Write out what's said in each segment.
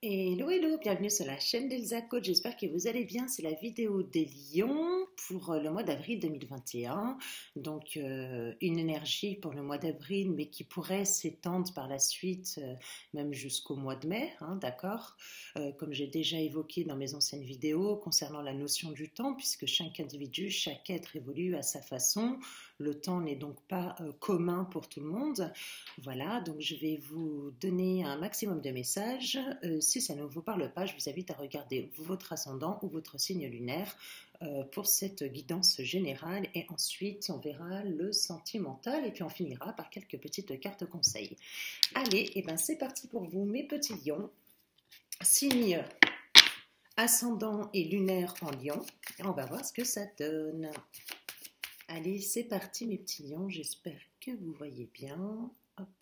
Hello, hello, bienvenue sur la chaîne d'Elsa Coach, j'espère que vous allez bien. C'est la vidéo des lions pour le mois d'avril 2021. Donc une énergie pour le mois d'avril, mais qui pourrait s'étendre par la suite, même jusqu'au mois de mai, hein, d'accord. Comme j'ai déjà évoqué dans mes anciennes vidéos concernant la notion du temps, puisque chaque individu, chaque être évolue à sa façon. Le temps n'est donc pas commun pour tout le monde. Voilà, donc je vais vous donner un maximum de messages. Si ça ne vous parle pas, je vous invite à regarder votre ascendant ou votre signe lunaire pour cette guidance générale. Et ensuite, on verra le sentimental et puis on finira par quelques petites cartes conseils. Allez, et ben c'est parti pour vous, mes petits lions. Signe ascendant et lunaire en lion. Et on va voir ce que ça donne. Allez, c'est parti, mes petits lions. J'espère que vous voyez bien.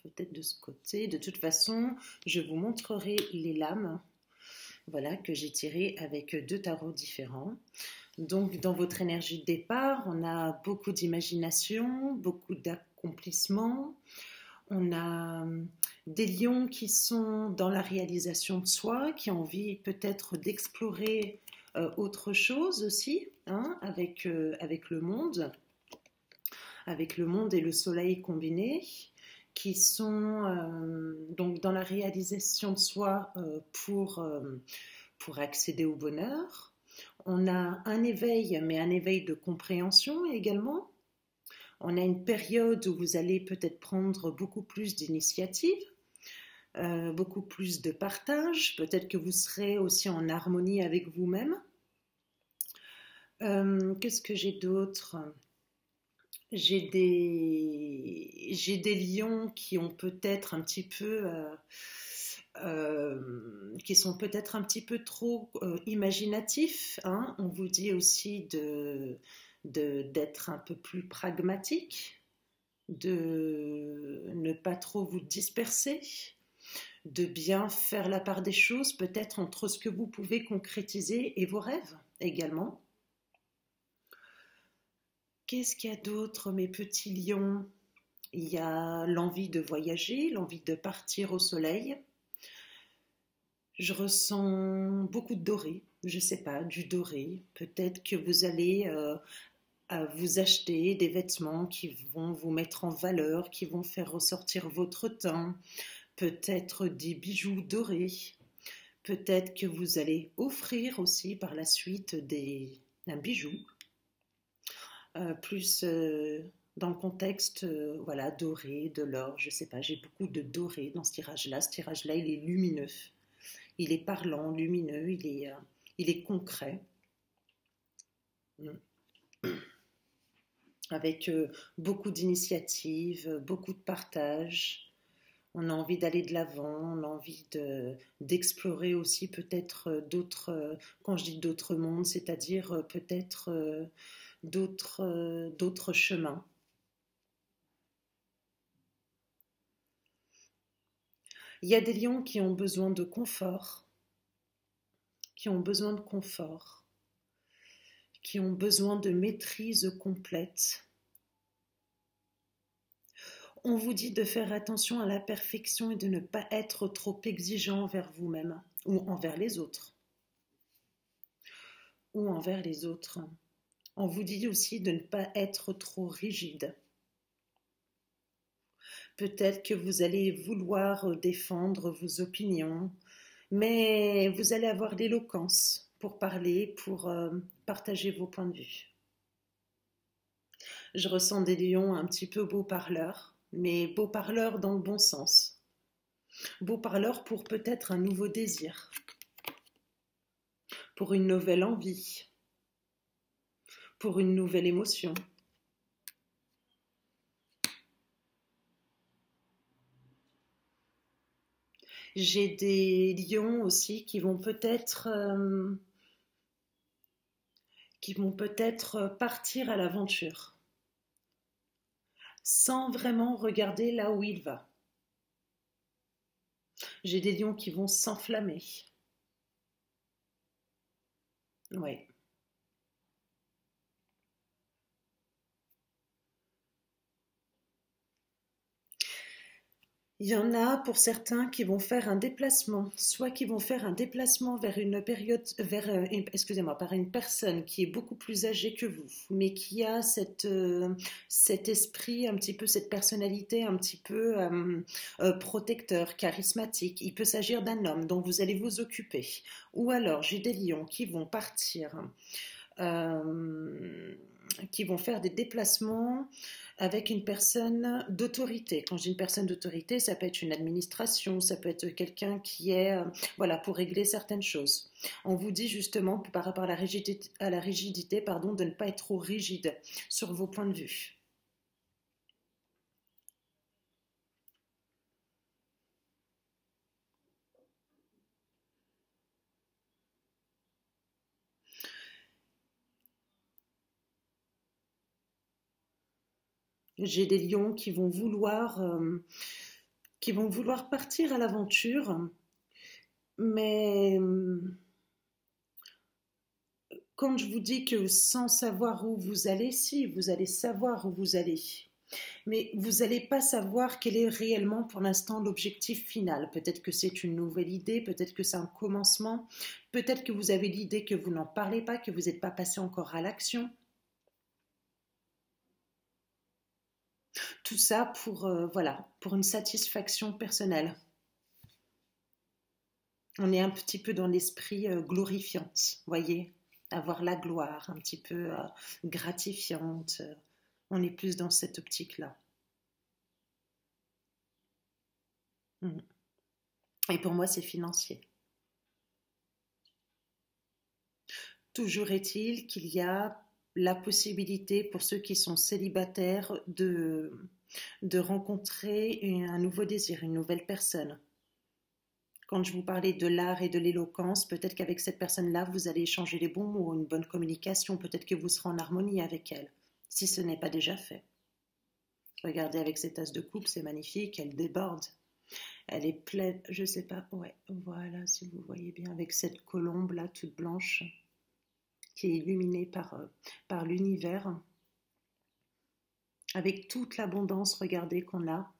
Peut-être de ce côté. De toute façon, je vous montrerai les lames, voilà, que j'ai tirées avec deux tarots différents. Donc, dans votre énergie de départ, on a beaucoup d'imagination, beaucoup d'accomplissement. On a des lions qui sont dans la réalisation de soi, qui ont envie peut-être d'explorer autre chose aussi, hein, avec le monde et le soleil combinés, qui sont donc dans la réalisation de soi pour accéder au bonheur. On a un éveil, mais un éveil de compréhension également. On a une période où vous allez peut-être prendre beaucoup plus d'initiative, beaucoup plus de partage. Peut-être que vous serez aussi en harmonie avec vous-même. Qu'est-ce que j'ai d'autre ? J'ai des lions qui ont peut-être un petit peu, qui sont peut-être un petit peu trop imaginatifs, hein. On vous dit aussi d'être un peu plus pragmatique, de ne pas trop vous disperser, de bien faire la part des choses, peut-être entre ce que vous pouvez concrétiser et vos rêves également. Qu'est-ce qu'il y a d'autre, mes petits lions ? Il y a l'envie de voyager, l'envie de partir au soleil. Je ressens beaucoup de doré, je ne sais pas, du doré. Peut-être que vous allez vous acheter des vêtements qui vont vous mettre en valeur, qui vont faire ressortir votre teint. Peut-être des bijoux dorés. Peut-être que vous allez offrir aussi par la suite un bijou. Plus dans le contexte voilà, doré, de l'or, je sais pas, j'ai beaucoup de doré dans ce tirage-là. Ce tirage-là, il est lumineux, il est parlant, lumineux, il est concret, avec beaucoup d'initiatives, beaucoup de partage. On a envie d'aller de l'avant, on a envie d'explorer aussi peut-être d'autres, quand je dis d'autres mondes, c'est-à-dire peut-être d'autres chemins. Il y a des lions qui ont besoin de confort, qui ont besoin de confort, qui ont besoin de maîtrise complète. On vous dit de faire attention à la perfection et de ne pas être trop exigeant envers vous-même ou envers les autres. On vous dit aussi de ne pas être trop rigide. Peut-être que vous allez vouloir défendre vos opinions, mais vous allez avoir l'éloquence pour parler, pour partager vos points de vue. Je ressens des lions un petit peu beaux parleurs, mais beaux parleurs dans le bon sens. Beaux parleurs pour peut-être un nouveau désir, pour une nouvelle envie, pour une nouvelle émotion. J'ai des lions aussi qui vont peut-être partir à l'aventure, sans vraiment regarder là où il va. J'ai des lions qui vont s'enflammer. Oui. Il y en a pour certains qui vont faire un déplacement, soit qui vont faire un déplacement vers une période, excusez-moi, par une personne qui est beaucoup plus âgée que vous, mais qui a cet esprit, un petit peu cette personnalité un petit peu protecteur, charismatique. Il peut s'agir d'un homme dont vous allez vous occuper. Ou alors, j'ai des lions qui vont partir, qui vont faire des déplacements avec une personne d'autorité. Quand je dis une personne d'autorité, ça peut être une administration, ça peut être quelqu'un qui est, voilà, pour régler certaines choses. On vous dit justement, par rapport à la rigidité, pardon, de ne pas être trop rigide sur vos points de vue. J'ai des lions qui vont vouloir partir à l'aventure, mais quand je vous dis que sans savoir où vous allez, si, vous allez savoir où vous allez. Mais vous n'allez pas savoir quel est réellement pour l'instant l'objectif final. Peut-être que c'est une nouvelle idée, peut-être que c'est un commencement, peut-être que vous avez l'idée que vous n'en parlez pas, que vous n'êtes pas passé encore à l'action. Tout ça pour, voilà, pour une satisfaction personnelle. On est un petit peu dans l'esprit glorifiante, voyez, avoir la gloire, un petit peu gratifiante. On est plus dans cette optique-là. Mm. Et pour moi, c'est financier. Toujours est-il qu'il y a la possibilité pour ceux qui sont célibataires de rencontrer un nouveau désir, une nouvelle personne. Quand je vous parlais de l'art et de l'éloquence, peut-être qu'avec cette personne-là, vous allez échanger les bons mots, une bonne communication, peut-être que vous serez en harmonie avec elle, si ce n'est pas déjà fait. Regardez avec cette tasse de coupe, c'est magnifique, elle déborde. Elle est pleine, je sais pas, ouais, voilà, si vous voyez bien, avec cette colombe là, toute blanche, qui est illuminée par l'univers, avec toute l'abondance, regardez, qu'on a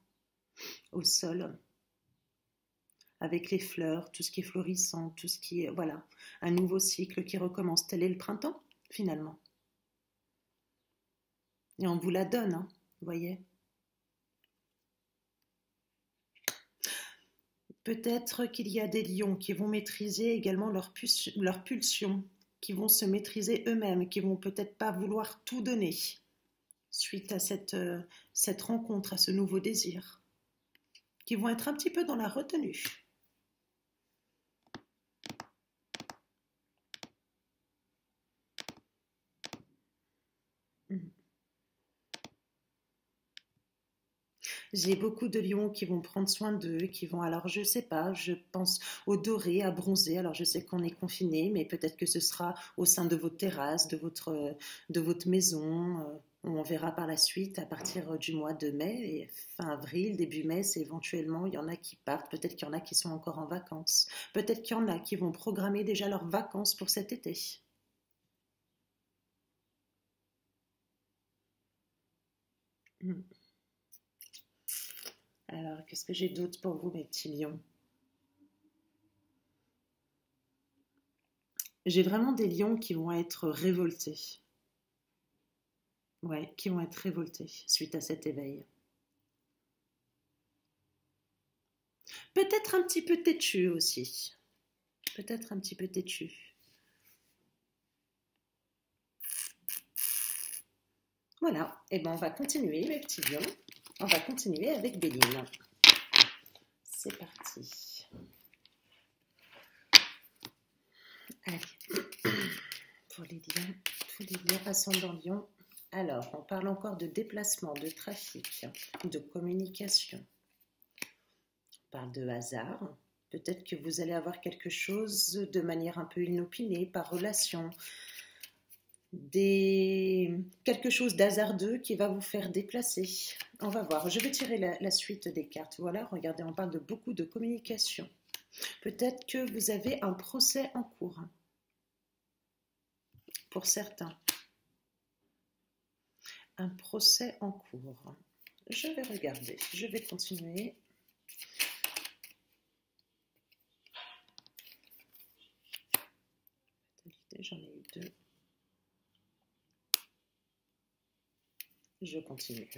au sol, avec les fleurs, tout ce qui est florissant, tout ce qui est, voilà, un nouveau cycle qui recommence. Tel est le printemps, finalement. Et on vous la donne, hein, vous voyez. Peut-être qu'il y a des lions qui vont maîtriser également leur pulsion, qui vont se maîtriser eux-mêmes, qui vont peut-être pas vouloir tout donner suite à cette rencontre, à ce nouveau désir, qui vont être un petit peu dans la retenue. J'ai beaucoup de lions qui vont prendre soin d'eux, qui vont, alors je sais pas, je pense aux dorés, à bronzer. Alors je sais qu'on est confiné, mais peut-être que ce sera au sein de votre terrasse, de votre maison. On verra par la suite à partir du mois de mai, et fin avril, début mai, c'est éventuellement, il y en a qui partent, peut-être qu'il y en a qui sont encore en vacances, peut-être qu'il y en a qui vont programmer déjà leurs vacances pour cet été. Hmm. Alors, qu'est-ce que j'ai d'autre pour vous, mes petits lions? J'ai vraiment des lions qui vont être révoltés. Ouais, qui vont être révoltés suite à cet éveil. Peut-être un petit peu têtu aussi. Peut-être un petit peu têtu. Voilà, et ben on va continuer, mes petits lions. On va continuer avec Béline. C'est parti. Allez, pour les lions, tous les lions ascendant lion. Alors, on parle encore de déplacement, de trafic, de communication. On parle de hasard. Peut-être que vous allez avoir quelque chose de manière un peu inopinée, par relation. Quelque chose d'hasardeux qui va vous faire déplacer. On va voir. Je vais tirer la suite des cartes. Voilà, regardez, on parle de beaucoup de communication. Peut-être que vous avez un procès en cours. Pour certains. Un procès en cours. Je vais regarder. Je vais continuer. J'en ai eu deux. Je continue.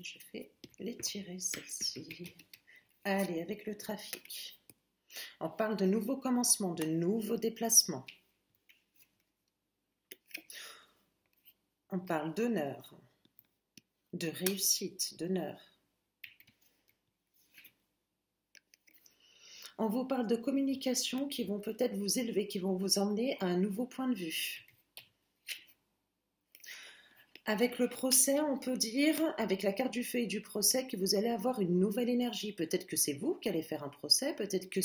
Je vais les tirer, celle-ci. Allez, avec le trafic. On parle de nouveaux commencements, de nouveaux déplacements. On parle d'honneur, de réussite, d'honneur. On vous parle de communications qui vont peut-être vous élever, qui vont vous emmener à un nouveau point de vue. Avec le procès, on peut dire, avec la carte du feu et du procès, que vous allez avoir une nouvelle énergie. Peut-être que c'est vous qui allez faire un procès, peut-être que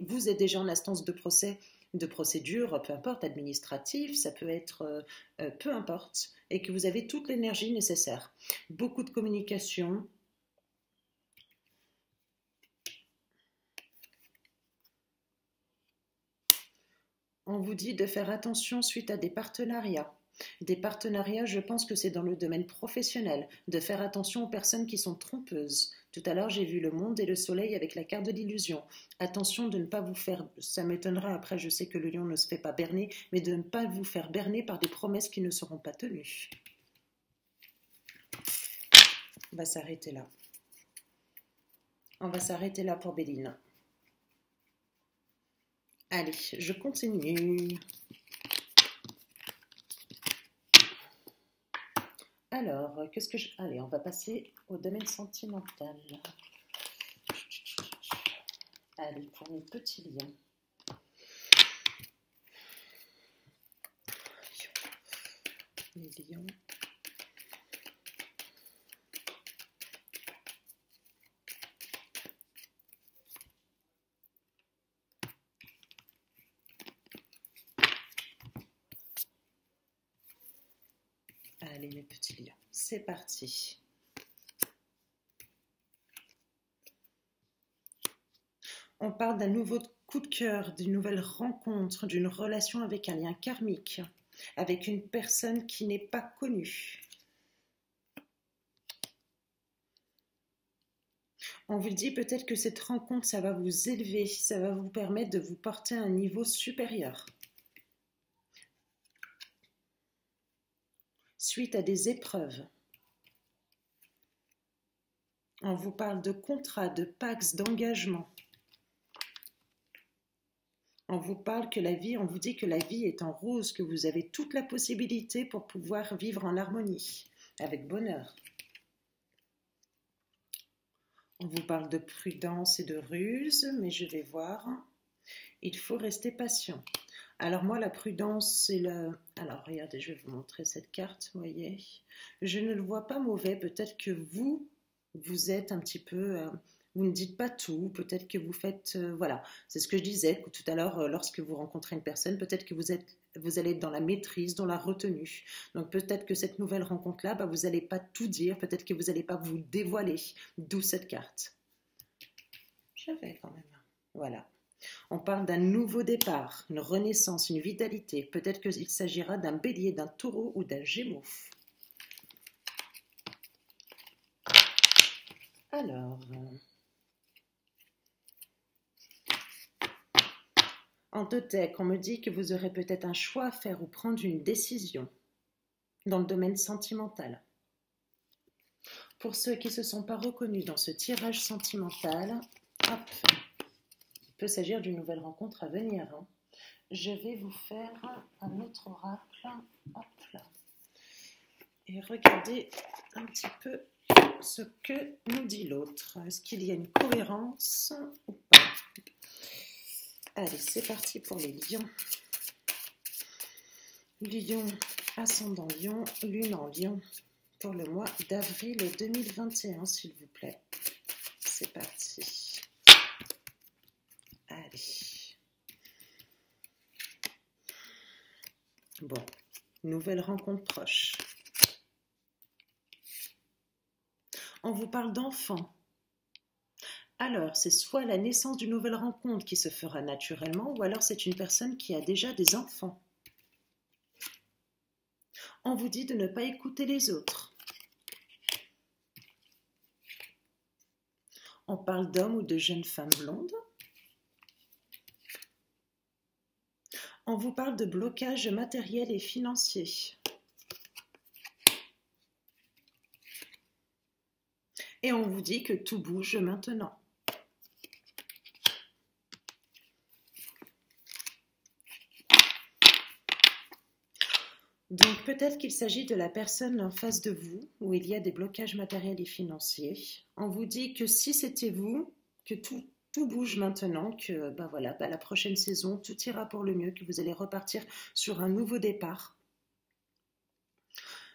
vous êtes déjà en instance de procès, de procédure, peu importe, administrative, ça peut être peu importe, et que vous avez toute l'énergie nécessaire. Beaucoup de communication. On vous dit de faire attention suite à des partenariats. Des partenariats, je pense que c'est dans le domaine professionnel, de faire attention aux personnes qui sont trompeuses. Tout à l'heure, j'ai vu le monde et le soleil avec la carte de l'illusion. Attention de ne pas vous faire, ça m'étonnera après, je sais que le lion ne se fait pas berner, mais de ne pas vous faire berner par des promesses qui ne seront pas tenues. On va s'arrêter là. On va s'arrêter là pour Béline. Allez, je continue. Alors, qu'est-ce que je... Allez, on va passer au domaine sentimental. Allez, pour mes petits lions. Les lions. Allez, mes petits lions, c'est parti. On parle d'un nouveau coup de cœur, d'une nouvelle rencontre, d'une relation avec un lien karmique, avec une personne qui n'est pas connue. On vous dit peut-être que cette rencontre, ça va vous élever, ça va vous permettre de vous porter à un niveau supérieur. Suite à des épreuves. On vous parle de contrat, de pactes, d'engagement. On vous parle que la vie, on vous dit que la vie est en rose, que vous avez toute la possibilité pour pouvoir vivre en harmonie, avec bonheur. On vous parle de prudence et de ruse, mais je vais voir. Il faut rester patient. Alors moi, la prudence, c'est le... Alors, regardez, je vais vous montrer cette carte, vous voyez. Je ne le vois pas mauvais. Peut-être que vous êtes un petit peu... vous ne dites pas tout. Peut-être que vous faites... voilà, c'est ce que je disais tout à l'heure, lorsque vous rencontrez une personne, peut-être que vous allez être dans la maîtrise, dans la retenue. Donc peut-être que cette nouvelle rencontre-là, vous n'allez pas tout dire. Peut-être que vous n'allez pas vous dévoiler. D'où cette carte. Je vais quand même. Voilà. On parle d'un nouveau départ, une renaissance, une vitalité. Peut-être qu'il s'agira d'un bélier, d'un taureau ou d'un gémeau. Alors, en deux decks, on me dit que vous aurez peut-être un choix à faire ou prendre une décision dans le domaine sentimental. Pour ceux qui ne se sont pas reconnus dans ce tirage sentimental, hop, il peut s'agir d'une nouvelle rencontre à venir. Je vais vous faire un autre oracle. Hop là. Et regardez un petit peu ce que nous dit l'autre. Est-ce qu'il y a une cohérence ou pas? Allez, c'est parti pour les lions. Lion, ascendant lion, lune en lion. Pour le mois d'avril 2021, s'il vous plaît. C'est parti. Allez. Bon, nouvelle rencontre proche. On vous parle d'enfants. Alors, c'est soit la naissance d'une nouvelle rencontre qui se fera naturellement, ou alors c'est une personne qui a déjà des enfants. On vous dit de ne pas écouter les autres. On parle d'hommes ou de jeunes femmes blondes. On vous parle de blocage matériel et financier. Et on vous dit que tout bouge maintenant. Donc peut-être qu'il s'agit de la personne en face de vous où il y a des blocages matériels et financiers. On vous dit que si c'était vous, que tout bouge maintenant, que voilà, la prochaine saison, tout ira pour le mieux, que vous allez repartir sur un nouveau départ.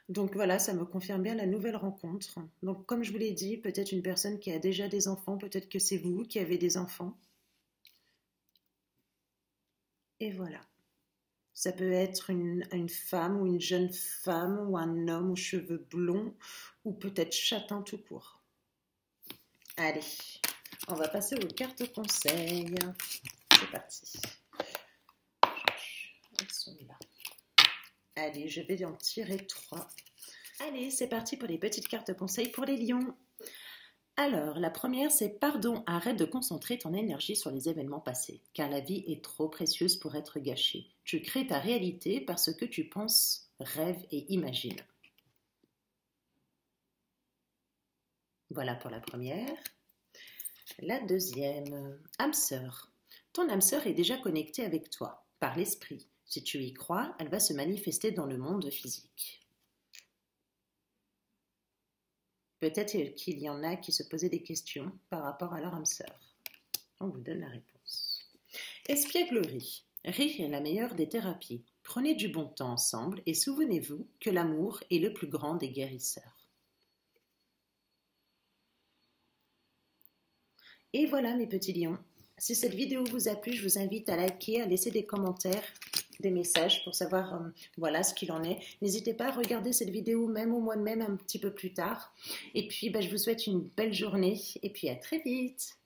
Donc voilà, ça me confirme bien la nouvelle rencontre. Donc comme je vous l'ai dit, peut-être une personne qui a déjà des enfants, peut-être que c'est vous qui avez des enfants. Et voilà. Ça peut être une femme ou une jeune femme ou un homme aux cheveux blonds ou peut-être châtain tout court. Allez, on va passer aux cartes conseils. C'est parti. Elles sont là. Allez, je vais en tirer 3. Allez, c'est parti pour les petites cartes conseils pour les lions. Alors, la première, c'est pardon, arrête de concentrer ton énergie sur les événements passés, car la vie est trop précieuse pour être gâchée. Tu crées ta réalité parce que tu penses, rêves et imagines. Voilà pour la première. La deuxième, âme sœur. Ton âme sœur est déjà connectée avec toi, par l'esprit. Si tu y crois, elle va se manifester dans le monde physique. Peut-être qu'il y en a qui se posaient des questions par rapport à leur âme sœur. On vous donne la réponse. Espièglerie. Rire est la meilleure des thérapies. Prenez du bon temps ensemble et souvenez-vous que l'amour est le plus grand des guérisseurs. Et voilà mes petits lions. Si cette vidéo vous a plu, je vous invite à liker, à laisser des commentaires, des messages pour savoir voilà ce qu'il en est. N'hésitez pas à regarder cette vidéo même au mois de mai, un petit peu plus tard. Et puis je vous souhaite une belle journée et puis à très vite.